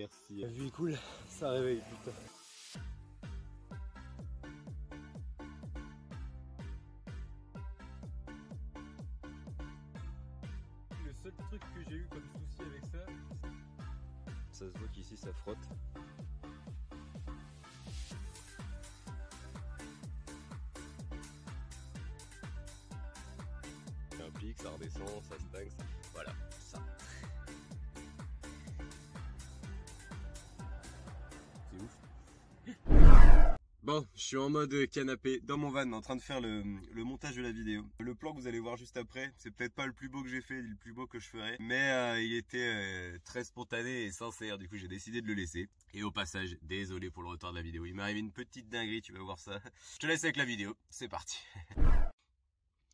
merci. La vue est cool, ça réveille, putain. Le seul truc que j'ai eu comme souci avec ça, ça se voit qu'ici ça frotte. Un pic, ça redescend, ça stagne, voilà, ça. C'est ouf. Bon, je suis en mode canapé dans mon van en train de faire le montage de la vidéo. Le plan que vous allez voir juste après, c'est peut-être pas le plus beau que j'ai fait, le plus beau que je ferai, mais il était très spontané et sincère, du coup j'ai décidé de le laisser. Et au passage, désolé pour le retard de la vidéo, il m'est arrivé une petite dinguerie, tu vas voir ça. Je te laisse avec la vidéo, c'est parti.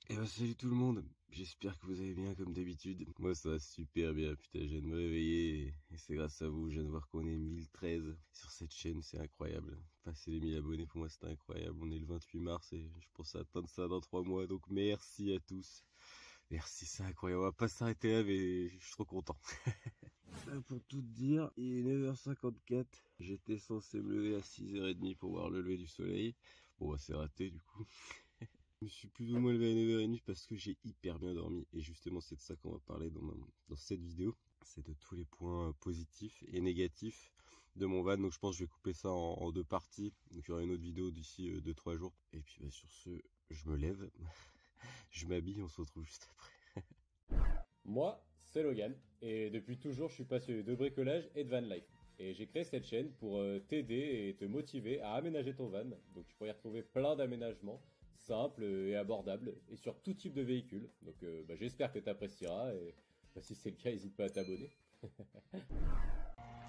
Et bah salut tout le monde, j'espère que vous allez bien comme d'habitude. Moi ça va super bien, putain je viens de me réveiller et c'est grâce à vous, je viens de voir qu'on est 1013 sur cette chaîne, c'est incroyable. Passer les 1000 abonnés pour moi c'est incroyable, on est le 28 mars et je pense atteindre ça dans 3 mois, donc merci à tous. Merci, c'est incroyable, on va pas s'arrêter là mais je suis trop content. Pour tout te dire, il est 9h54, j'étais censé me lever à 6h30 pour voir le lever du soleil. Bon bah c'est raté du coup. Je me suis plus ou moins levé à 9h30 parce que j'ai hyper bien dormi. Et justement, c'est de ça qu'on va parler dans cette vidéo. C'est de tous les points positifs et négatifs de mon van. Donc je pense que je vais couper ça en deux parties. Donc il y aura une autre vidéo d'ici 2-3 jours. Et puis bah, sur ce, je me lève, je m'habille, on se retrouve juste après. Moi, c'est Logan. Et depuis toujours, je suis passionné de bricolage et de van life. Et j'ai créé cette chaîne pour t'aider et te motiver à aménager ton van. Donc tu pourrais y retrouver plein d'aménagements simple et abordable et sur tout type de véhicule. Donc j'espère que tu apprécieras et si c'est le cas, n'hésite pas à t'abonner.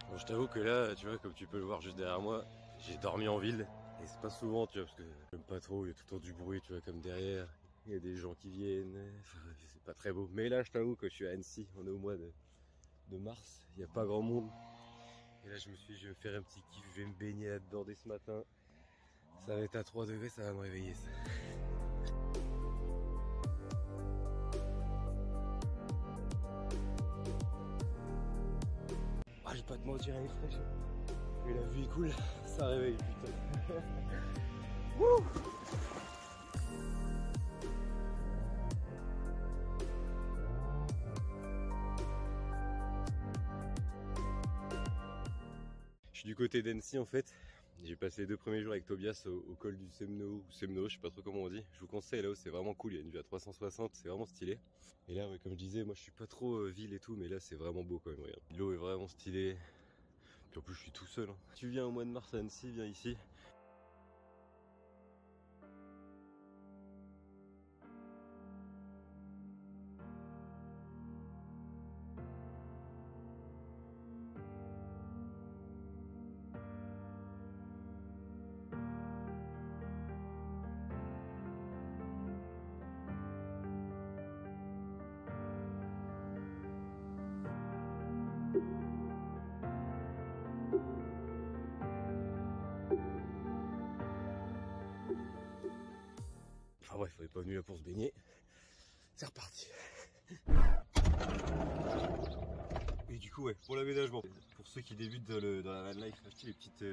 Bon, je t'avoue que là, tu vois, comme tu peux le voir juste derrière moi, j'ai dormi en ville. Et c'est pas souvent, tu vois, parce que j'aime pas trop, il y a tout le temps du bruit, tu vois, comme derrière. Il y a des gens qui viennent, enfin, c'est pas très beau. Mais là, je t'avoue que je suis à Annecy, on est au mois de mars, il n'y a pas grand monde. Et là, je me suis dit, je vais me faire un petit kiff, je vais me baigner là-dedans dès ce matin. Ça va être à 3 degrés, ça va me réveiller ça. Ah, je vais pas te mentir, elle est fraîche. Mais la vue est cool, ça réveille, putain. Wouh! Je suis du côté d'Annecy en fait. J'ai passé les 2 premiers jours avec Tobias au col du Semno, ou Semno, je sais pas trop comment on dit. Je vous conseille là-haut, c'est vraiment cool, il y a une vue à 360, c'est vraiment stylé. Et là, ouais, comme je disais, moi je suis pas trop ville et tout, mais là c'est vraiment beau quand même, regarde. L'eau est vraiment stylée. Puis en plus je suis tout seul. Hein. Tu viens au mois de mars à Annecy, viens ici. Enfin bref, on est pas venu là pour se baigner. C'est reparti. Et du coup, ouais, pour l'aménagement, pour ceux qui débutent dans la van life, achetez les petites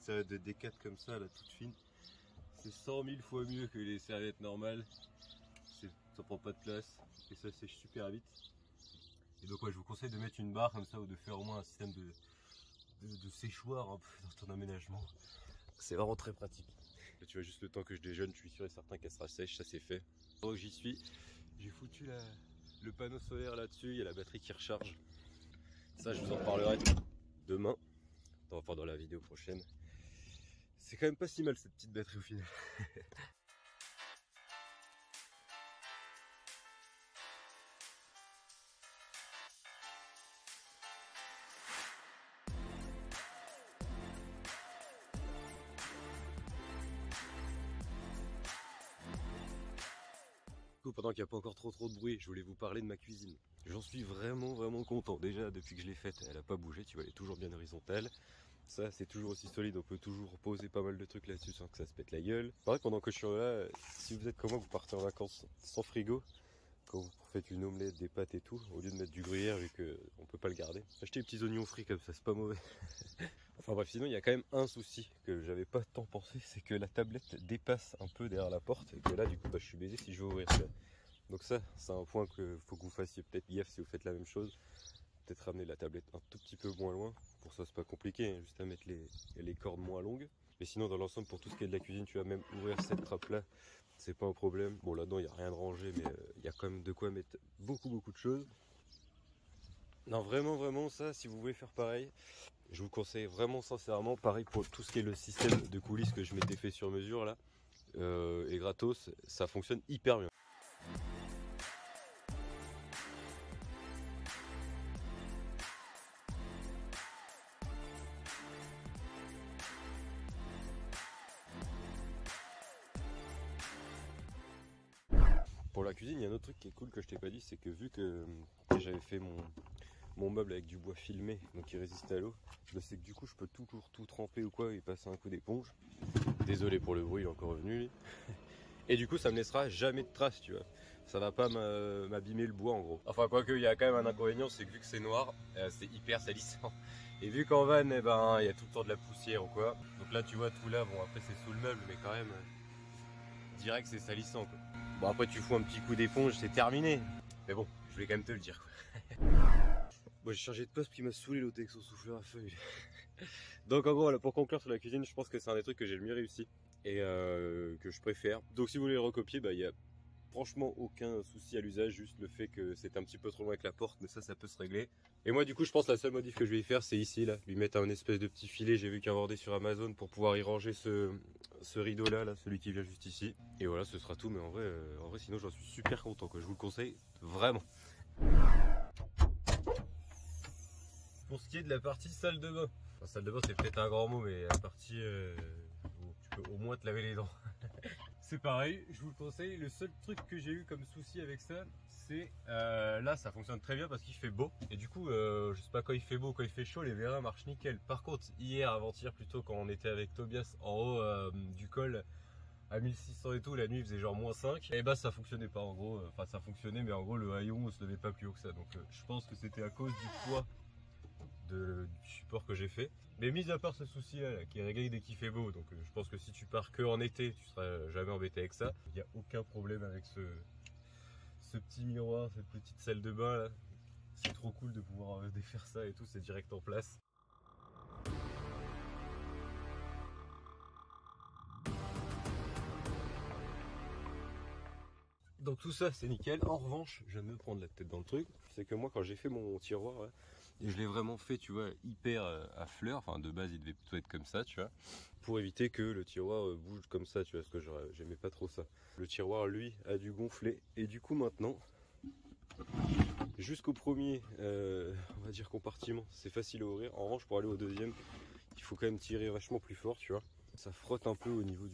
serviettes de D4 comme ça, là, toutes fines. C'est 100 000 fois mieux que les serviettes normales. Ça prend pas de place et ça sèche super vite. Et donc, ouais, je vous conseille de mettre une barre comme ça ou de faire au moins un système de séchoir un peu dans ton aménagement. C'est vraiment très pratique. Là, tu vois, juste le temps que je déjeune, je suis sûr et certain qu'elle sera sèche, ça c'est fait. Pendant que j'y suis, j'ai foutu le panneau solaire là-dessus, il y a la batterie qui recharge. Ça, je vous en parlerai demain, enfin dans la vidéo prochaine. C'est quand même pas si mal cette petite batterie au final. Pendant qu'il n'y a pas encore trop de bruit, je voulais vous parler de ma cuisine. J'en suis vraiment content. Déjà, depuis que je l'ai faite, elle n'a pas bougé, tu vois, elle est toujours bien horizontale. Ça, c'est toujours aussi solide, on peut toujours poser pas mal de trucs là-dessus sans que ça se pète la gueule. Pareil, pendant que je suis là, si vous êtes comme moi, vous partez en vacances sans frigo, quand vous faites une omelette, des pâtes et tout, au lieu de mettre du gruyère vu qu'on peut pas le garder. Achetez des petits oignons frits comme ça, c'est pas mauvais. Enfin bref, sinon il y a quand même un souci que j'avais pas tant pensé, c'est que la tablette dépasse un peu derrière la porte et que là du coup je suis baisé si je veux ouvrir ça. Donc ça, c'est un point que faut que vous fassiez peut-être gaffe si vous faites la même chose. Peut-être ramener la tablette un tout petit peu moins loin. Pour ça c'est pas compliqué, hein, juste à mettre les cordes moins longues. Mais sinon dans l'ensemble pour tout ce qui est de la cuisine, tu vas même ouvrir cette trappe là, c'est pas un problème. Bon là-dedans il n'y a rien de rangé mais il y a quand même de quoi mettre beaucoup de choses. Non vraiment ça, si vous voulez faire pareil, je vous conseille vraiment sincèrement, pareil pour tout ce qui est le système de coulisses que je m'étais fait sur mesure là, et gratos, ça fonctionne hyper bien. Pour la cuisine, il y a un autre truc qui est cool que je t'ai pas dit, c'est que vu que j'avais fait mon meuble avec du bois filmé, donc qui résiste à l'eau, je sais que du coup je peux toujours tout tremper ou quoi et passer un coup d'éponge. Désolé pour le bruit, il est encore revenu lui. Et du coup ça me laissera jamais de traces, tu vois. Ça va pas m'abîmer le bois en gros. Enfin quoique il y a quand même un inconvénient, c'est que vu que c'est noir, c'est hyper salissant. Et vu qu'en van, eh ben, il y a tout le temps de la poussière ou quoi. Donc là tu vois tout là, bon après c'est sous le meuble mais quand même direct c'est salissant quoi. Bon après tu fous un petit coup d'éponge, c'est terminé. Mais bon, je voulais quand même te le dire quoi. Bon j'ai changé de poste puis il m'a saoulé l'autre avec son souffleur à feuilles. Donc en gros voilà, pour conclure sur la cuisine, je pense que c'est un des trucs que j'ai le mieux réussi et que je préfère. Donc si vous voulez le recopier, bah il y a franchement aucun souci à l'usage, juste le fait que c'était un petit peu trop loin avec la porte, mais ça peut se régler. Et moi du coup je pense que la seule modif que je vais y faire c'est ici là, lui mettre un espèce de petit filet, j'ai vu qu'il y a bordé sur Amazon pour pouvoir y ranger ce rideau là, celui qui vient juste ici. Et voilà ce sera tout, mais en vrai sinon j'en suis super content quoi, je vous le conseille vraiment. Pour ce qui est de la partie salle de bain, enfin, salle de bain c'est peut-être un grand mot, mais la partie où tu peux au moins te laver les dents. C'est pareil, je vous le conseille. Le seul truc que j'ai eu comme souci avec ça, c'est là ça fonctionne très bien parce qu'il fait beau. Et du coup, je sais pas, quand il fait beau, quand il fait chaud, les vérins marchent nickel. Par contre, hier, avant-hier plutôt, quand on était avec Tobias en haut du col à 1600 et tout, la nuit il faisait genre -5, et bah ça fonctionnait pas en gros. Enfin ça fonctionnait, mais en gros le haillon se levait pas plus haut que ça. Donc je pense que c'était à cause du poids du support que j'ai fait. Mais mis à part ce souci là, qui est réglé dès qu'il fait beau, donc je pense que si tu pars que en été, tu seras jamais embêté avec ça. Il n'y a aucun problème avec ce petit miroir, cette petite salle de bain là. C'est trop cool de pouvoir défaire ça et tout, c'est direct en place. Donc tout ça c'est nickel. En revanche, je viens de me prendre la tête dans le truc, c'est que moi quand j'ai fait mon tiroir là, et je l'ai vraiment fait, tu vois, hyper à fleur. Enfin, de base, il devait plutôt être comme ça, tu vois, pour éviter que le tiroir bouge comme ça, tu vois, parce que j'aimais pas trop ça. Le tiroir, lui, a dû gonfler. Et du coup, maintenant, jusqu'au premier, on va dire compartiment, c'est facile à ouvrir. En revanche, pour aller au deuxième, il faut quand même tirer vachement plus fort, tu vois. Ça frotte un peu au niveau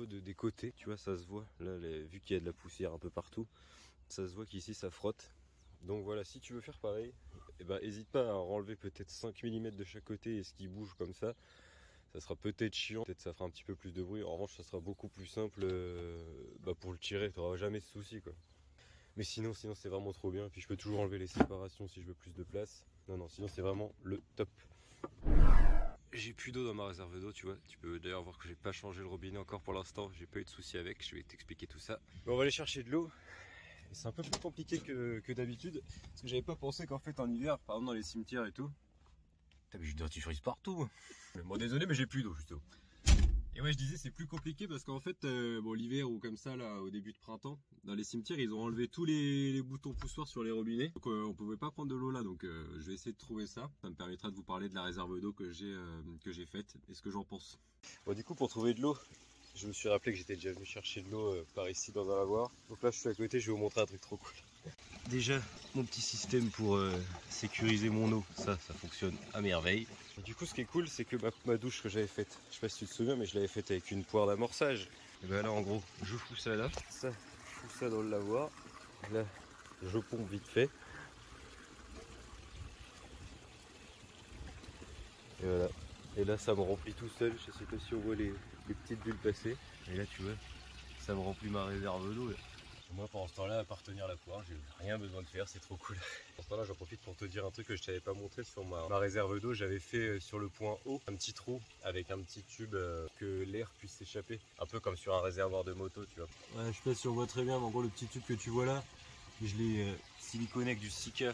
des côtés, tu vois, ça se voit. Là, vu qu'il y a de la poussière un peu partout, ça se voit qu'ici, ça frotte. Donc voilà, si tu veux faire pareil, eh ben, n'hésite pas à enlever peut-être 5 mm de chaque côté et ce qui bouge comme ça sera peut-être chiant, peut-être ça fera un petit peu plus de bruit. En revanche ça sera beaucoup plus simple pour le tirer, tu n'auras jamais ce souci quoi. Mais sinon c'est vraiment trop bien, puis je peux toujours enlever les séparations si je veux plus de place. Non sinon c'est vraiment le top. J'ai plus d'eau dans ma réserve d'eau, tu vois. Tu peux d'ailleurs voir que j'ai pas changé le robinet encore pour l'instant, j'ai pas eu de souci avec, je vais t'expliquer tout ça. Mais on va aller chercher de l'eau. C'est un peu plus compliqué que d'habitude, parce que j'avais pas pensé qu'en fait en hiver, par exemple dans les cimetières et tout, t'as du dentifrice partout. Bon désolé mais j'ai plus d'eau justement. Et ouais je disais c'est plus compliqué parce qu'en fait bon l'hiver ou comme ça là au début de printemps, dans les cimetières ils ont enlevé tous les boutons poussoirs sur les robinets. Donc on pouvait pas prendre de l'eau là, donc je vais essayer de trouver ça. Ça me permettra de vous parler de la réserve d'eau que j'ai faite et ce que j'en pense. Bon du coup pour trouver de l'eau, je me suis rappelé que j'étais déjà venu chercher de l'eau par ici dans un lavoir. Donc là je suis à côté, je vais vous montrer un truc trop cool. Déjà mon petit système pour sécuriser mon eau, ça fonctionne à merveille. Et du coup ce qui est cool c'est que ma douche que j'avais faite, je sais pas si tu te souviens mais je l'avais faite avec une poire d'amorçage. Et ben là en gros je fous ça là, je fous ça dans le lavoir, là je pompe vite fait. Et voilà. Et là ça me remplit tout seul, je sais pas si on voit les petites bulles passer. Et là tu vois, ça me remplit ma réserve d'eau. Moi pendant ce temps-là, à part tenir la poire, j'ai rien besoin de faire, c'est trop cool. Pendant ce temps-là, j'en profite pour te dire un truc que je t'avais pas montré sur ma réserve d'eau. J'avais fait sur le point haut un petit trou avec un petit tube que l'air puisse s'échapper. Un peu comme sur un réservoir de moto, tu vois. Ouais, je sais pas si on voit très bien, mais en gros le petit tube que tu vois là, je l'ai siliconé avec du Sika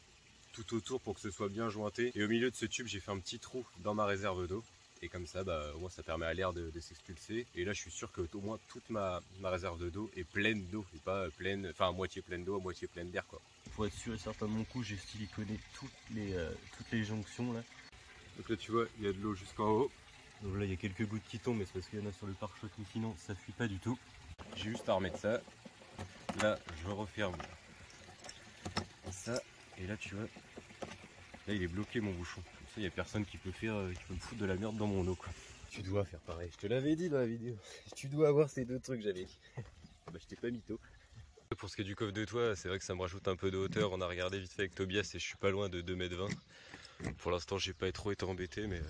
tout autour pour que ce soit bien jointé. Et au milieu de ce tube, j'ai fait un petit trou dans ma réserve d'eau. Et comme ça, au moins ça permet à l'air de s'expulser. Et là, je suis sûr que au moins toute ma réserve d'eau est pleine d'eau. Et pas pleine, enfin à moitié pleine d'eau, à moitié pleine d'air, quoi. Pour être sûr et certain de mon coup, j'ai siliconé toutes les jonctions là. Donc là, tu vois, il y a de l'eau jusqu'en haut. Donc là, il y a quelques gouttes qui tombent, mais c'est parce qu'il y en a sur le pare-choc, mais sinon, ça fuit pas du tout. J'ai juste à remettre ça. Là, je referme ça. Et là, tu vois, là, il est bloqué mon bouchon. Comme ça, il n'y a personne qui peut me foutre de la merde dans mon eau, quoi. Tu dois faire pareil. Je te l'avais dit dans la vidéo. Tu dois avoir ces deux trucs, j'avais dit. Je t'ai pas mytho. Pour ce qui est du coffre de toit, c'est vrai que ça me rajoute un peu de hauteur. On a regardé vite fait avec Tobias et je suis pas loin de 2,20 m. Pour l'instant, j'ai pas trop été embêté, mais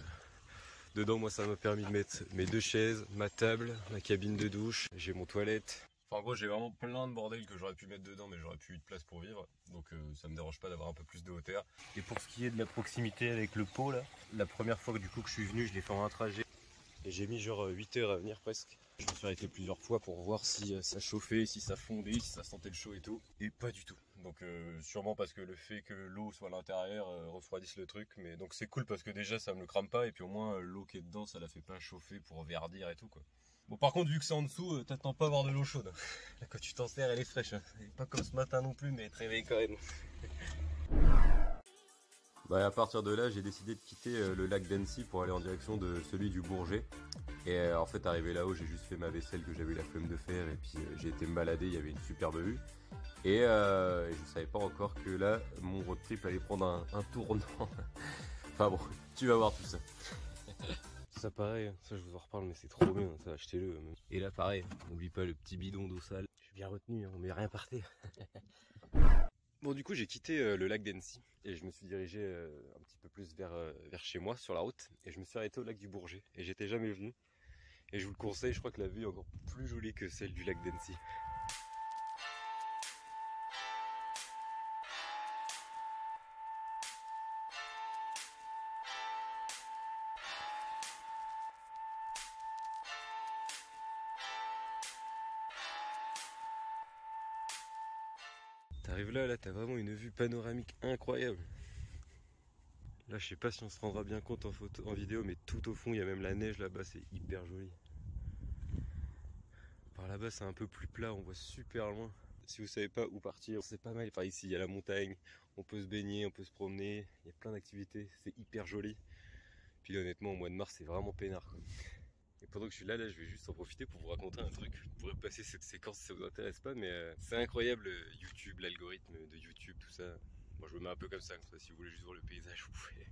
dedans, moi, ça m'a permis de mettre mes 2 chaises, ma table, ma cabine de douche, j'ai mon toilette. Enfin, en gros, j'ai vraiment plein de bordel que j'aurais pu mettre dedans, mais j'aurais plus eu de place pour vivre. Donc, ça me dérange pas d'avoir un peu plus de hauteur. Et pour ce qui est de la proximité avec le pot, là, la première fois que je suis venu, je l'ai fait en un trajet. Et j'ai mis genre 8 heures à venir presque. Je me suis arrêté plusieurs fois pour voir si ça chauffait, si ça fondait, si ça sentait le chaud et tout. Et pas du tout. Donc sûrement parce que le fait que l'eau soit à l'intérieur refroidisse le truc. Mais donc c'est cool parce que déjà ça me le crame pas. Et puis au moins l'eau qui est dedans, ça la fait pas chauffer pour verdir et tout, quoi. Bon, par contre, vu que c'est en dessous, t'attends pas à avoir de l'eau chaude. Là, quand tu t'en sers, elle est fraîche. Et pas comme ce matin non plus, mais elle te réveille quand même. À partir de là, j'ai décidé de quitter le lac d'Annecy pour aller en direction de celui du Bourget. Et en fait, arrivé là-haut, j'ai juste fait ma vaisselle que j'avais eu la flemme de faire. Et puis j'ai été me balader, il y avait une superbe vue. Et je savais pas encore que là, mon road trip allait prendre un tournant. Enfin bon, tu vas voir tout ça. Ça pareil, ça je vous en reparle, mais c'est trop bien, ça, achetez-le. Et là pareil, n'oublie pas le petit bidon d'eau sale. Je suis bien retenu, on met rien par terre. Bon, du coup j'ai quitté le lac d'Annecy et je me suis dirigé un petit peu plus vers chez moi sur la route. Et je me suis arrêté au lac du Bourget et j'étais jamais venu. Et je vous le conseille, je crois que la vue est encore plus jolie que celle du lac d'Annecy. T'arrives là, t'as vraiment une vue panoramique incroyable. Là, je sais pas si on se rendra bien compte en vidéo, mais tout au fond, il y a même la neige là-bas, c'est hyper joli. Par là-bas, c'est un peu plus plat, on voit super loin. Si vous savez pas où partir, c'est pas mal. Enfin, ici, il y a la montagne, on peut se baigner, on peut se promener, il y a plein d'activités, c'est hyper joli. Puis là, honnêtement, au mois de mars, c'est vraiment peinard, quoi. Et pendant que je suis là, je vais juste en profiter pour vous raconter un truc. Je pourrais passer cette séquence si ça vous intéresse pas, mais c'est incroyable YouTube, l'algorithme de YouTube, tout ça. Moi, je me mets un peu comme ça, si vous voulez juste voir le paysage, vous pouvez.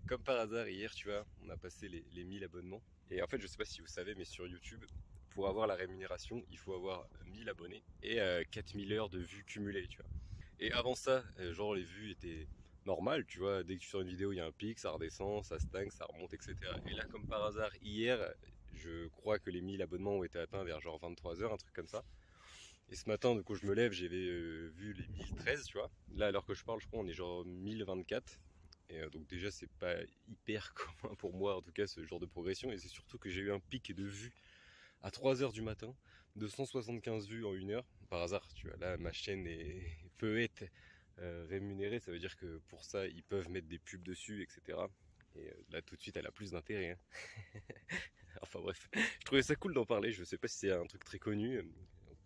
Comme par hasard, hier, tu vois, on a passé les 1000 abonnements. Et en fait, je sais pas si vous savez, mais sur YouTube, pour avoir la rémunération, il faut avoir 1000 abonnés et 4000 heures de vues cumulées, tu vois. Et avant ça, genre les vues étaient normales, tu vois, dès que tu sors une vidéo, il y a un pic, ça redescend, ça stagne, ça remonte, etc. Et là, comme par hasard, hier, je crois que les 1000 abonnements ont été atteints vers genre 23 h, un truc comme ça. Et ce matin, du coup, je me lève, j'avais vu les 1013, tu vois. Là, à l'heure que je parle, je crois, on est genre 1024. Et donc déjà, c'est pas hyper commun pour moi, en tout cas, ce genre de progression. Et c'est surtout que j'ai eu un pic de vues à 3 h du matin, de 175 vues en 1 heure. Par hasard, tu vois, là, ma chaîne peut être rémunérée. Ça veut dire que pour ça, ils peuvent mettre des pubs dessus, etc. Et là, tout de suite, elle a plus d'intérêt, hein. Enfin bref, je trouvais ça cool d'en parler. Je sais pas si c'est un truc très connu.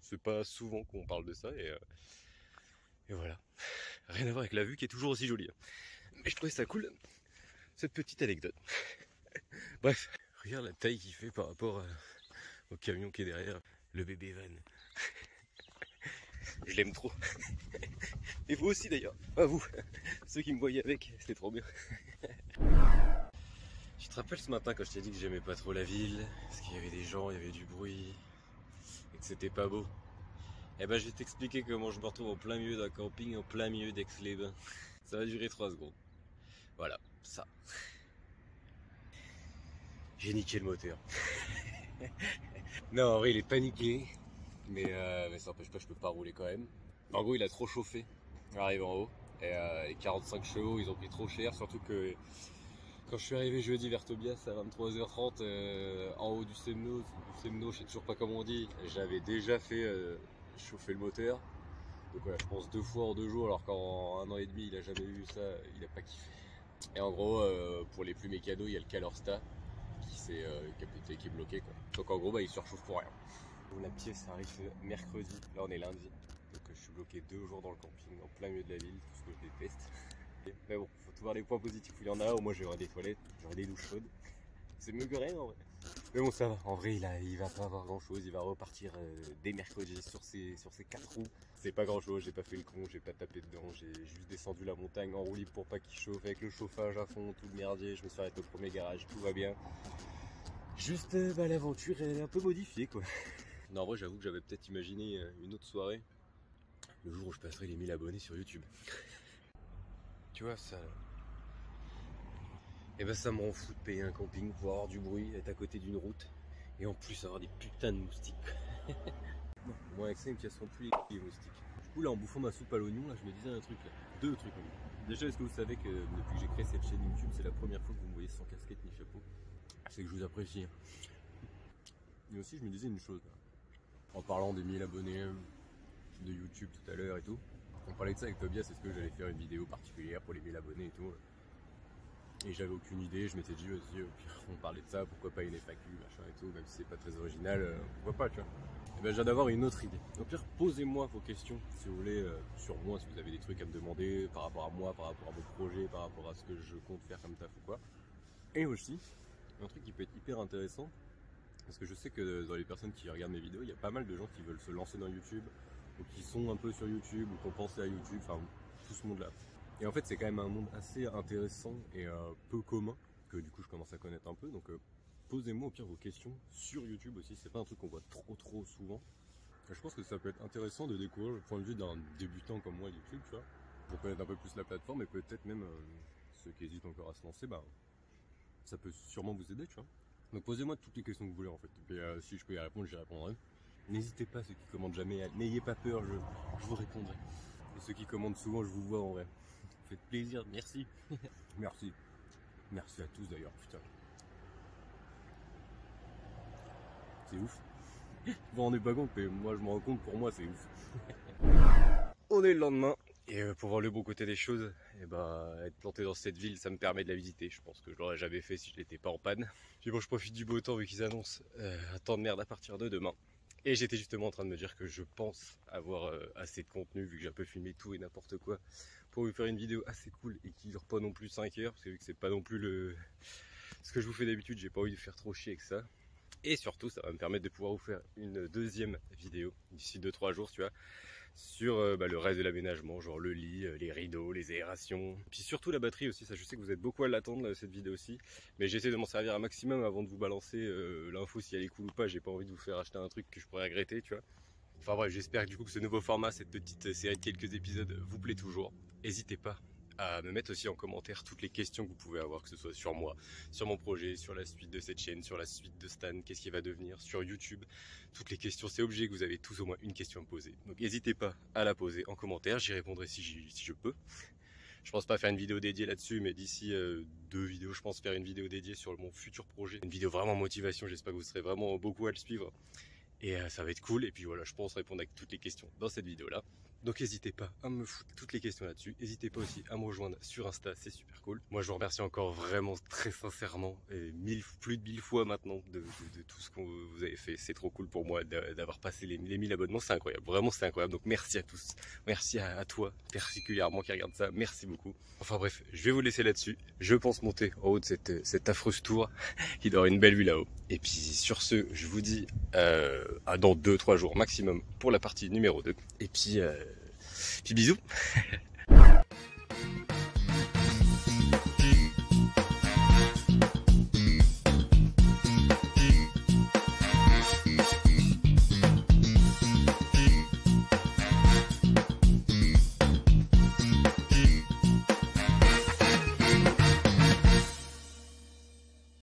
C'est pas souvent qu'on parle de ça. Et voilà. Rien à voir avec la vue qui est toujours aussi jolie. Mais je trouvais ça cool, cette petite anecdote. Bref, regarde la taille qu'il fait par rapport au camion qui est derrière, le bébé van. Je l'aime trop. Et vous aussi d'ailleurs, pas vous, ceux qui me voyaient avec, c'était trop bien. Tu te rappelles ce matin quand je t'ai dit que j'aimais pas trop la ville, parce qu'il y avait des gens, il y avait du bruit, et que c'était pas beau? Eh ben je vais t'expliquer comment je me retrouve en plein milieu d'un camping, en plein milieu d'Aix-les-Bains. Ça va durer 3 secondes. Voilà, ça. J'ai niqué le moteur. Non, en vrai, il est paniqué. Mais ça n'empêche pas, je peux pas rouler quand même. En gros, il a trop chauffé, arrivé en haut. Et les 45 chevaux, ils ont pris trop cher, surtout que quand je suis arrivé jeudi vers Tobias à 23h30 en haut du Semno, je sais toujours pas comment on dit, j'avais déjà fait chauffer le moteur. Donc voilà, je pense 2 fois en 2 jours, alors qu'en 1 an et demi il a jamais vu ça, il a pas kiffé. Et en gros, pour les plus mécanos, il y a le Calorsta qui s'est capoté, qui est bloqué quoi. Donc en gros, il surchauffe pour rien. Donc, la pièce arrive mercredi, là on est lundi. Donc je suis bloqué 2 jours dans le camping, en plein milieu de la ville, tout ce que je déteste. Mais bon, faut tout voir les points positifs où il y en a. Au moins j'aurai des toilettes, j'aurai des douches chaudes. C'est mieux que rien en vrai. Mais bon, ça va. En vrai, il va pas avoir grand chose. Il va repartir dès mercredi sur ses 4 roues. C'est pas grand chose, j'ai pas fait le con, j'ai pas tapé dedans. J'ai juste descendu la montagne en roue libre pour pas qu'il chauffe, avec le chauffage à fond, tout le merdier. Je me suis arrêté au premier garage, tout va bien. Juste l'aventure est un peu modifiée quoi. Non, en vrai, j'avoue que j'avais peut-être imaginé une autre soirée le jour où je passerai les 1000 abonnés sur YouTube. Tu vois, ça. Et ben ça me rend fou de payer un camping pour avoir du bruit, être à côté d'une route et en plus avoir des putains de moustiques. Moi avec ça ils me casseront plus les moustiques. Du coup là en bouffant ma soupe à l'oignon là je me disais un truc là, 2 trucs même. Déjà est-ce que vous savez que depuis que j'ai créé cette chaîne YouTube c'est la première fois que vous me voyez sans casquette ni chapeau. C'est que je vous apprécie. Et aussi je me disais une chose là. En parlant des 1000 abonnés de YouTube tout à l'heure et tout. On parlait de ça avec Tobias, est-ce que j'allais faire une vidéo particulière pour les 1000 abonnés et tout. Et j'avais aucune idée, je m'étais dit vas-y, au pire on parlait de ça, pourquoi pas une FAQ, machin et tout, même si c'est pas très original, pourquoi pas tu vois. Et ben j'ai d'avoir une autre idée. Au pire posez-moi vos questions si vous voulez sur moi, si vous avez des trucs à me demander par rapport à moi, par rapport à vos projets, par rapport à ce que je compte faire comme taf ou quoi. Et aussi, un truc qui peut être hyper intéressant, parce que je sais que dans les personnes qui regardent mes vidéos, il y a pas mal de gens qui veulent se lancer dans YouTube, ou qui sont un peu sur YouTube, ou qui ont pensé à YouTube, enfin tout ce monde là. Et en fait c'est quand même un monde assez intéressant et peu commun, que du coup je commence à connaître un peu, donc posez-moi au pire vos questions sur YouTube aussi, c'est pas un truc qu'on voit trop souvent. Et je pense que ça peut être intéressant de découvrir le point de vue d'un débutant comme moi YouTube, tu vois, pour connaître un peu plus la plateforme et peut-être même ceux qui hésitent encore à se lancer, ça peut sûrement vous aider, tu vois. Donc posez-moi toutes les questions que vous voulez en fait, et si je peux y répondre, j'y répondrai. N'hésitez pas, ceux qui commentent jamais, n'ayez pas peur, je vous répondrai. Et ceux qui commentent souvent, je vous vois en vrai. Faites plaisir, merci. Merci. Merci à tous d'ailleurs, putain. C'est ouf. Vous vous rendez pas compte, mais moi je me rends compte, pour moi c'est ouf. On est le lendemain, et pour voir le bon côté des choses, être planté dans cette ville, ça me permet de la visiter. Je pense que je l'aurais jamais fait si je n'étais pas en panne. Puis bon, je profite du beau temps vu qu'ils annoncent un temps de merde à partir de demain. Et j'étais justement en train de me dire que je pense avoir assez de contenu, vu que j'ai un peu filmé tout et n'importe quoi, pour vous faire une vidéo assez cool et qui dure pas non plus 5 heures, parce que vu que c'est pas non plus ce que je vous fais d'habitude, j'ai pas envie de faire trop chier avec ça. Et surtout, ça va me permettre de pouvoir vous faire une deuxième vidéo d'ici 2-3 jours, tu vois, sur le reste de l'aménagement, genre le lit, les rideaux, les aérations, puis surtout la batterie aussi. Ça, je sais que vous êtes beaucoup à l'attendre cette vidéo aussi, mais j'essaie de m'en servir un maximum avant de vous balancer l'info si elle est cool ou pas. J'ai pas envie de vous faire acheter un truc que je pourrais regretter, tu vois. Enfin bref, j'espère du coup que ce nouveau format, cette petite série de quelques épisodes vous plaît toujours. N'hésitez pas à me mettre aussi en commentaire toutes les questions que vous pouvez avoir, que ce soit sur moi, sur mon projet, sur la suite de cette chaîne, sur la suite de Stan, qu'est-ce qui va devenir, sur YouTube. Toutes les questions, c'est obligé que vous avez tous au moins une question à me poser. Donc n'hésitez pas à la poser en commentaire, j'y répondrai si je peux. Je pense pas faire une vidéo dédiée là-dessus, mais d'ici 2 vidéos, je pense faire une vidéo dédiée sur mon futur projet. Une vidéo vraiment motivation, j'espère que vous serez vraiment beaucoup à le suivre. Et ça va être cool, et puis voilà, je pense répondre à toutes les questions dans cette vidéo là. Donc n'hésitez pas à me foutre toutes les questions là-dessus. N'hésitez pas aussi à me rejoindre sur Insta, c'est super cool. Moi je vous remercie encore vraiment très sincèrement, et plus de 1000 fois maintenant de tout ce que vous avez fait. C'est trop cool pour moi d'avoir passé les 1000 abonnements, c'est incroyable, vraiment c'est incroyable. Donc merci à tous, merci à toi particulièrement qui regarde ça, merci beaucoup. Enfin bref, je vais vous laisser là-dessus. Je pense monter en haut de cette affreuse tour qui doit avoir une belle vue là-haut. Et puis sur ce, je vous dis dans 2-3 jours maximum pour la partie numéro 2. Et puis bisous.